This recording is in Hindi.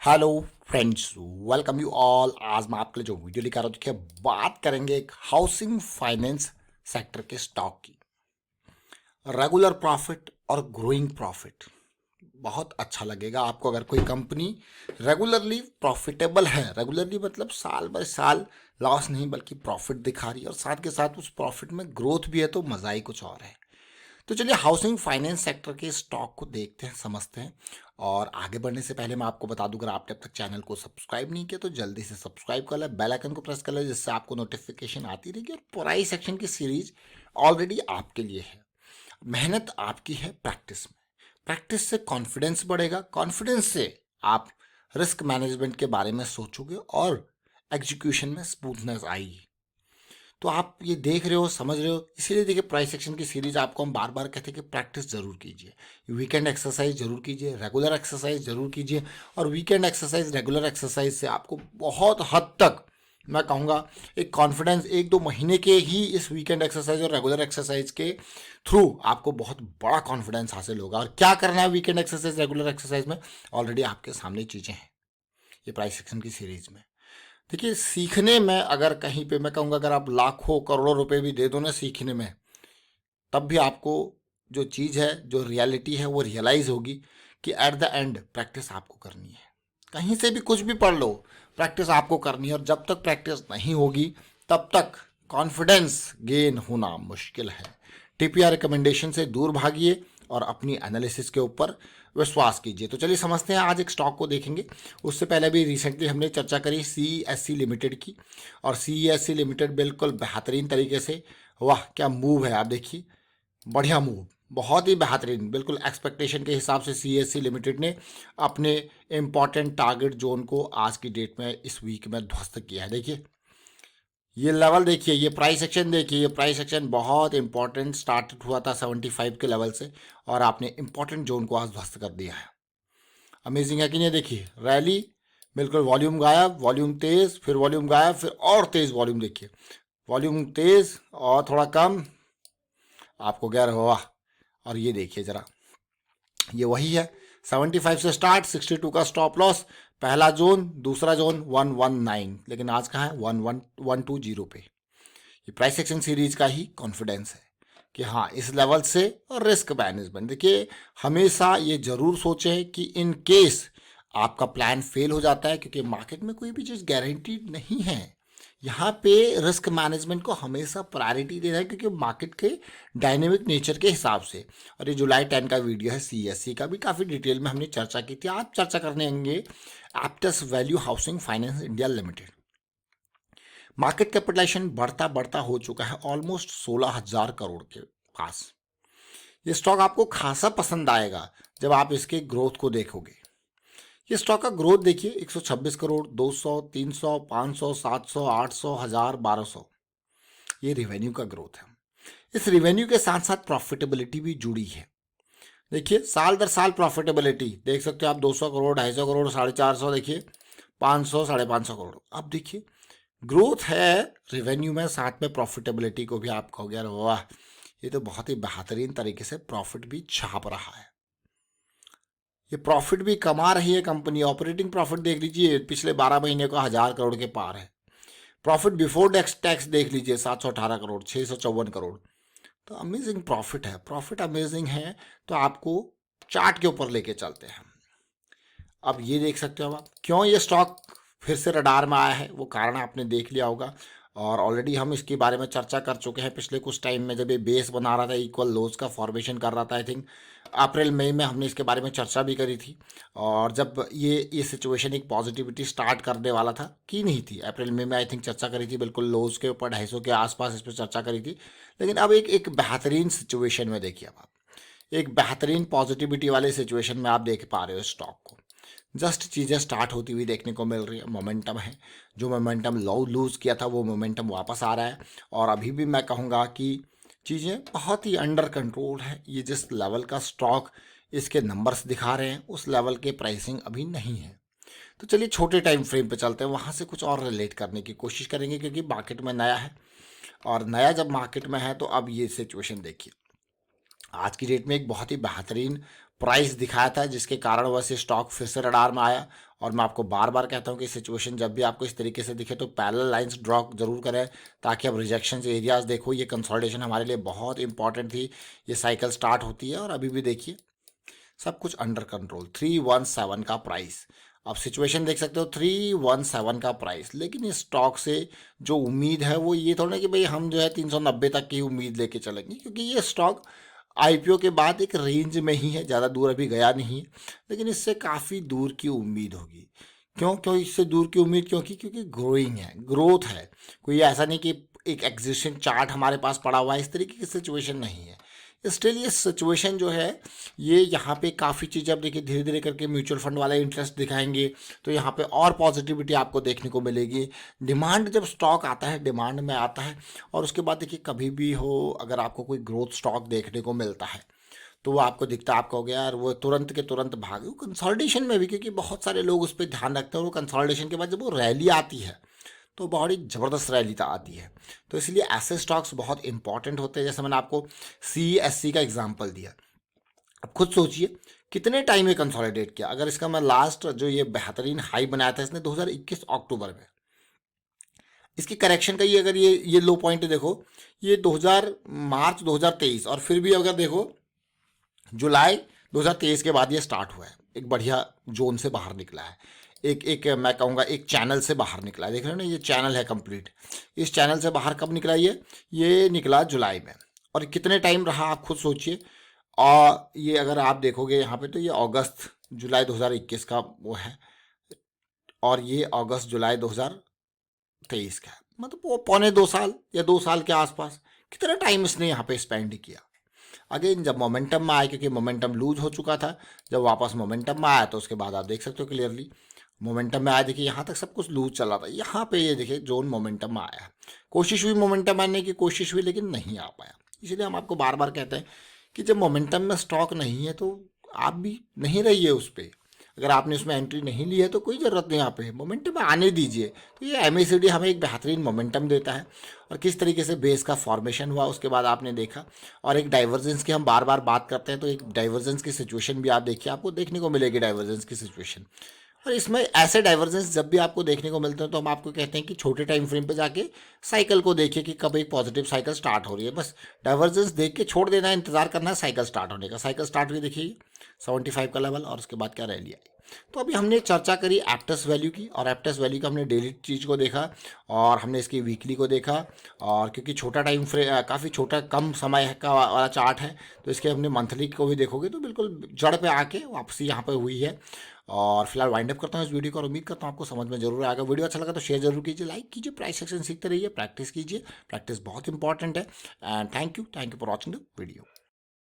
Hello friends, welcome you all. आज मैं आपके लिए जो वीडियो लेकर आ रहा हूं, देखिए बात करेंगे एक हाउसिंग फाइनेंस सेक्टर के स्टॉक की। रेगुलर प्रॉफिट और ग्रोइंग प्रॉफिट बहुत अच्छा लगेगा आपको अगर कोई कंपनी रेगुलरली प्रॉफिटेबल है। रेगुलरली मतलब साल बाय साल लॉस नहीं बल्कि प्रॉफिट दिखा रही है, और साथ के साथ उस प्रॉफिट में ग्रोथ भी है, तो मजा ही कुछ और है। तो चलिए हाउसिंग फाइनेंस सेक्टर के स्टॉक को देखते हैं, समझते हैं। और आगे बढ़ने से पहले मैं आपको बता दूं, अगर आपने अब तक चैनल को सब्सक्राइब नहीं किया तो जल्दी से सब्सक्राइब कर लें, बेल आइकन को प्रेस कर लें, जिससे आपको नोटिफिकेशन आती रहेगी। और प्राइस सेक्शन की सीरीज ऑलरेडी आपके लिए है। मेहनत आपकी है प्रैक्टिस में। प्रैक्टिस से कॉन्फिडेंस बढ़ेगा, कॉन्फिडेंस से आप रिस्क मैनेजमेंट के बारे में सोचोगे और एग्जीक्यूशन में स्मूथनेस आएगी। तो आप ये देख रहे हो, समझ रहे हो। इसीलिए देखिए प्राइस सेक्शन की सीरीज आपको हम बार बार कहते हैं कि प्रैक्टिस जरूर कीजिए, वीकेंड एक्सरसाइज जरूर कीजिए, रेगुलर एक्सरसाइज जरूर कीजिए। और वीकेंड एक्सरसाइज रेगुलर एक्सरसाइज से आपको बहुत हद तक, मैं कहूँगा, एक कॉन्फिडेंस 1-2 महीने के ही इस वीकेंड एक्सरसाइज और रेगुलर एक्सरसाइज के थ्रू आपको बहुत बड़ा कॉन्फिडेंस हासिल होगा। और क्या करना है वीकेंड एक्सरसाइज रेगुलर एक्सरसाइज में, ऑलरेडी आपके सामने चीज़ें हैं ये प्राइस सेक्शन की सीरीज में। देखिए सीखने में अगर कहीं पे, मैं कहूँगा, अगर आप लाखों करोड़ों रुपए भी दे दो ना सीखने में, तब भी आपको जो चीज़ है, जो रियलिटी है, वो रियलाइज़ होगी कि एट द एंड प्रैक्टिस आपको करनी है। कहीं से भी कुछ भी पढ़ लो, प्रैक्टिस आपको करनी है। और जब तक प्रैक्टिस नहीं होगी तब तक कॉन्फिडेंस गेन होना मुश्किल है। टिप या रिकमेंडेशन से दूर भागिए और अपनी एनालिसिस के ऊपर विश्वास कीजिए। तो चलिए समझते हैं, आज एक स्टॉक को देखेंगे। उससे पहले भी रिसेंटली हमने चर्चा करी CESC लिमिटेड की, और CESC लिमिटेड बिल्कुल बेहतरीन तरीके से, वाह क्या मूव है, आप देखिए, बढ़िया मूव, बहुत ही बेहतरीन, बिल्कुल एक्सपेक्टेशन के हिसाब से CESC लिमिटेड ने अपने इम्पॉर्टेंट टारगेट जोन को आज की डेट में इस वीक में ध्वस्त किया है। देखिए ये लेवल देखिए, ये प्राइस एक्शन देखिए, ये प्राइस एक्शन बहुत इंपॉर्टेंट स्टार्ट हुआ था 75 के लेवल से, और आपने इंपॉर्टेंट जोन को आज ध्वस्त कर दिया है। अमेजिंग है कि नहीं। देखिए रैली, बिल्कुल वॉल्यूम गायब, वॉल्यूम तेज, फिर वॉल्यूम गायब, फिर और तेज वॉल्यूम। देखिए वॉल्यूम तेज और थोड़ा कम, आपको गैर हुआ। और ये देखिए जरा, ये वही है, 75 से स्टार्ट, 62 का स्टॉप लॉस, पहला जोन, दूसरा जोन 119, लेकिन आज कहाँ है 11120 पे। ये प्राइस एक्शन सीरीज का ही कॉन्फिडेंस है कि हाँ इस लेवल से। और रिस्क मैनेजमेंट देखिए, हमेशा ये जरूर सोचें कि इन केस आपका प्लान फेल हो जाता है, क्योंकि मार्केट में कोई भी चीज़ गारंटीड नहीं है। यहाँ पे रिस्क मैनेजमेंट को हमेशा प्रायोरिटी देना है, क्योंकि मार्केट के डायनेमिक नेचर के हिसाब से। और ये जुलाई 10 का वीडियो है, CESC का भी काफ़ी डिटेल में हमने चर्चा की थी। आज चर्चा करने होंगे Aptus value housing finance India limited. Market capitalization बढ़ता बढ़ता हो चुका है ऑलमोस्ट 16,000 करोड़ के पास। ये स्टॉक आपको खासा पसंद आएगा जब आप इसके ग्रोथ को देखोगे। ये स्टॉक का ग्रोथ देखिए, 126 करोड़, 200, 300, 500, 700, 800, 1000, 1200, ये रिवेन्यू का ग्रोथ है। इस रिवेन्यू के साथ साथ प्रॉफिटेबिलिटी भी जुड़ी है। देखिए साल दर साल प्रॉफिटेबिलिटी देख सकते हो आप, 200 करोड़, 250 करोड़, 450, देखिए 500, 550 करोड़। अब देखिए ग्रोथ है रिवेन्यू में, साथ में प्रॉफिटेबिलिटी को भी आप कहोगे यार वाह, ये तो बहुत ही बेहतरीन तरीके से प्रॉफिट भी छाप रहा है। ये प्रॉफिट भी कमा रही है कंपनी। ऑपरेटिंग प्रॉफिट देख लीजिए, पिछले 12 महीने का 1000 करोड़ के पार है। प्रॉफिट बिफोर टैक्स देख लीजिए, 718 करोड़, 654 करोड़। तो अमेजिंग प्रॉफिट है, प्रॉफिट अमेजिंग है। तो आपको चार्ट के ऊपर लेके चलते हैं। अब ये देख सकते हो आप, क्यों ये स्टॉक फिर से रडार में आया है, वो कारण आपने देख लिया होगा। और ऑलरेडी हम इसके बारे में चर्चा कर चुके हैं पिछले कुछ टाइम में, जब ये बेस बना रहा था, इक्वल लोज का फॉर्मेशन कर रहा था। आई थिंक अप्रैल मई में हमने इसके बारे में चर्चा भी करी थी। और जब ये सिचुएशन एक पॉजिटिविटी स्टार्ट करने वाला था, की नहीं थी अप्रैल मई में, आई थिंक चर्चा करी थी, बिल्कुल लोज के ऊपर 250 के आसपास इस पर चर्चा करी थी। लेकिन अब एक बेहतरीन सिचुएशन में देखिए, अब आप एक बेहतरीन पॉजिटिविटी वाले सिचुएशन में आप देख पा रहे हो स्टॉक को। जस्ट चीज़ें स्टार्ट होती हुई देखने को मिल रही है, मोमेंटम है। जो मोमेंटम लूज़ किया था वो मोमेंटम वापस आ रहा है। और अभी भी मैं कहूँगा कि चीज़ें बहुत ही अंडर कंट्रोल है। ये जिस लेवल का स्टॉक इसके नंबर्स दिखा रहे हैं, उस लेवल के प्राइसिंग अभी नहीं है। तो चलिए छोटे टाइम फ्रेम पे चलते हैं, वहाँ से कुछ और रिलेट करने की कोशिश करेंगे, क्योंकि मार्केट में नया है। और नया जब मार्केट में है तो अब ये सिचुएशन देखिए, आज की डेट में एक बहुत ही बेहतरीन प्राइस दिखाया था, जिसके कारण वह से स्टॉक फिर से रडार में आया। और मैं आपको बार बार कहता हूँ कि सिचुएशन जब भी आपको इस तरीके से दिखे तो पैरेलल लाइंस ड्रॉ जरूर करें, ताकि आप रिजेक्शन एरियाज देखो। ये कंसोलिडेशन हमारे लिए बहुत इंपॉर्टेंट थी। ये साइकिल स्टार्ट होती है और अभी भी देखिए सब कुछ अंडर कंट्रोल। 317 का प्राइस, आप सिचुएशन देख सकते हो 317 का प्राइस। लेकिन इस स्टॉक से जो उम्मीद है वो ये थोड़ा ना कि भाई हम जो है 390 तक की उम्मीद लेके चलेंगे, क्योंकि ये स्टॉक आईपीओ के बाद एक रेंज में ही है, ज़्यादा दूर अभी गया नहीं है। लेकिन इससे काफ़ी दूर की उम्मीद होगी। क्यों क्यों इससे दूर की उम्मीद? क्योंकि ग्रोइंग है, ग्रोथ है। कोई ऐसा नहीं कि एक एग्जिस्टिंग चार्ट हमारे पास पड़ा हुआ है, इस तरीके की सिचुएशन नहीं है। स्टिल ये सिचुएशन जो है ये यहाँ पे काफ़ी चीज़ें अब देखिए धीरे धीरे करके म्यूचुअल फंड वाले इंटरेस्ट दिखाएंगे, तो यहाँ पे और पॉजिटिविटी आपको देखने को मिलेगी। डिमांड जब स्टॉक आता है, डिमांड में आता है, और उसके बाद देखिए कभी भी हो अगर आपको कोई ग्रोथ स्टॉक देखने को मिलता है तो वो आपको दिखता है, आपको हो गया यार वो तुरंत के तुरंत भागे। वो कंसोलिडेशन में भी, क्योंकि बहुत सारे लोग उस पर ध्यान रखते हैं, और वो कंसोलिडेशन के बाद जब वो रैली आती है तो बहुत ही ज़बरदस्त रैली आती है। तो इसलिए ऐसे स्टॉक्स बहुत इंपॉर्टेंट होते हैं। जैसे मैंने आपको CESC का एग्जांपल दिया, अब खुद सोचिए कितने टाइम में कंसोलिडेट किया। अगर इसका मैं लास्ट जो ये बेहतरीन हाई बनाया था इसने 2021 अक्टूबर में, इसकी करेक्शन का ये अगर ये लो पॉइंट देखो, ये 2000 मार्च 2023, और फिर भी अगर देखो जुलाई 2023 के बाद ये स्टार्ट हुआ है, एक बढ़िया जोन से बाहर निकला है। एक एक मैं कहूँगा एक चैनल से बाहर निकला है। देख रहे हो ना, ये चैनल है कंप्लीट। इस चैनल से बाहर कब निकला ये निकला जुलाई में। और कितने टाइम रहा आप खुद सोचिए। और ये अगर आप देखोगे यहाँ पे तो ये अगस्त जुलाई 2021 का वो है, और ये अगस्त जुलाई 2023 का है। मतलब वो पौने 2 साल या 2 साल के आसपास कितना टाइम इसने यहाँ पे स्पेंड किया। अगेन जब मोमेंटम में आया, क्योंकि मोमेंटम लूज हो चुका था, जब वापस मोमेंटम में आया तो उसके बाद आप देख सकते हो क्लियरली मोमेंटम में आया। देखिए यहाँ तक सब कुछ लूज चला था, यहाँ पे ये देखिए जोन मोमेंटम में आया। कोशिश हुई मोमेंटम आने की, कोशिश हुई, लेकिन नहीं आ पाया। इसलिए हम आपको बार बार कहते हैं कि जब मोमेंटम में स्टॉक नहीं है तो आप भी नहीं रहिए उस पर। अगर आपने उसमें एंट्री नहीं ली है तो कोई ज़रूरत नहीं, यहाँ पे मोमेंटम आने दीजिए। तो ये MACD हमें एक बेहतरीन मोमेंटम देता है, और किस तरीके से बेस का फॉर्मेशन हुआ उसके बाद आपने देखा। और एक डाइवर्जेंस की हम बार बार बात करते हैं, तो एक डाइवर्जेंस की सिचुएशन भी आप देखिए, आपको देखने को मिलेगी डाइवर्जेंस की सिचुएशन। और इसमें ऐसे डाइवर्जेंस जब भी आपको देखने को मिलते हैं तो हम आपको कहते हैं कि छोटे टाइम फ्रेम पे जाके साइकिल को देखिए कि कब एक पॉजिटिव साइकिल स्टार्ट हो रही है। बस डाइवर्जेंस देख के छोड़ देना है, इंतजार करना है साइकिल स्टार्ट होने का। साइकिल स्टार्ट हुई देखिए 75 का लेवल, और उसके बाद क्या रैली आई। तो अभी हमने चर्चा करी एप्टस वैल्यू की, और एप्टस वैल्यू का हमने डेली चीज़ को देखा, और हमने इसकी वीकली को देखा। और क्योंकि छोटा टाइम फ्रेम काफ़ी छोटा कम समय का वाला चार्ट है, तो इसके हमने मंथली को भी देखोगे तो बिल्कुल जड़ पे आके वापसी यहाँ पे हुई है। और फिलहाल वाइंड अप करता हूँ इस वीडियो को, और उम्मीद करता हूँ आपको समझ में जरूर आएगा। वीडियो अच्छा लगा तो शेयर जरूर कीजिए, लाइक कीजिए, प्राइस सेक्शन सीखते रहिए, प्रैक्टिस कीजिए। प्रैक्टिस बहुत इंपॉर्टेंट है। And thank you for watching the video.